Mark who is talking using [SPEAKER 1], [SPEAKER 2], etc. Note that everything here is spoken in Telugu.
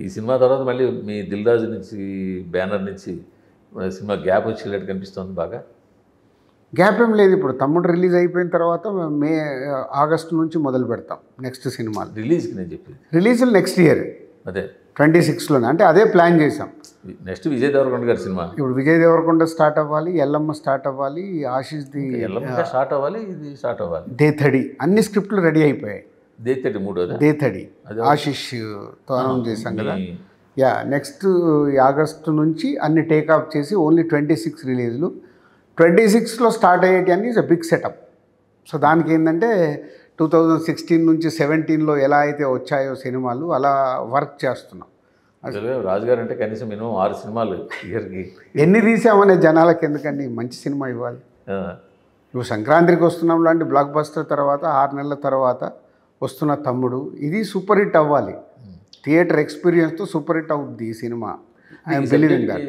[SPEAKER 1] ఈ సినిమా తర్వాత మళ్ళీ మీ దిల్ రాజు నుంచి బ్యానర్ నుంచి సినిమా గ్యాప్ వచ్చేటట్టు కనిపిస్తుంది బాగా.
[SPEAKER 2] గ్యాప్ ఏం లేదు. ఇప్పుడు తమ్ముడు రిలీజ్ అయిపోయిన తర్వాత ఆగస్టు నుంచి మొదలు పెడతాం నెక్స్ట్ సినిమాలు.
[SPEAKER 1] రిలీజ్కి నేను చెప్పింది
[SPEAKER 2] రిలీజులు నెక్స్ట్ ఇయర్
[SPEAKER 1] అదే
[SPEAKER 2] 26లోనే, అంటే అదే ప్లాన్ చేసాం.
[SPEAKER 1] నెక్స్ట్ విజయ్ దేవరకొండ గారి సినిమా.
[SPEAKER 2] ఇప్పుడు విజయ్ దేవరకొండ స్టార్ట్ అవ్వాలి, ఎల్లమ్మ స్టార్ట్ అవ్వాలి, ఆశీష్ది
[SPEAKER 1] ఎల్లమ్మ స్టార్ట్ అవ్వాలి, ఇది స్టార్ట్ అవ్వాలి.
[SPEAKER 2] దేథడి అన్ని స్క్రిప్ట్లు రెడీ అయిపోయాయి.
[SPEAKER 1] దేతడి మూడోదా?
[SPEAKER 2] దేథడి ఆశీష్తో అనౌన్స్ చేశాం కదా. యా, నెక్స్ట్ ఆగస్టు నుంచి అన్ని టేక్ ఆఫ్ చేసి ఓన్లీ 26 రిలీజులు. 26లో స్టార్ట్ అయ్యేటి అన్ని is a big setup. So దానికి ఏంటంటే 2016 నుంచి 17లో ఎలా అయితే వచ్చాయో సినిమాలు అలా వర్క్ చేస్తున్నాం.
[SPEAKER 1] అసలు రాజుగారు అంటే కనీసం మినిమం 6 సినిమాలు ఇయర్కి.
[SPEAKER 2] ఎన్ని తీసామనే జనాలకు ఎందుకండి, మంచి సినిమా ఇవ్వాలి. ఇప్పుడు సంక్రాంతికి వస్తున్నాం లాంటి బ్లాక్ బస్టర్ తర్వాత 6 నెలల తర్వాత వస్తున్న తమ్ముడు, ఇది సూపర్ హిట్ అవ్వాలి. థియేటర్ ఎక్స్పీరియన్స్తో సూపర్ హిట్ అవుద్ది ఈ సినిమా. I'm believing that.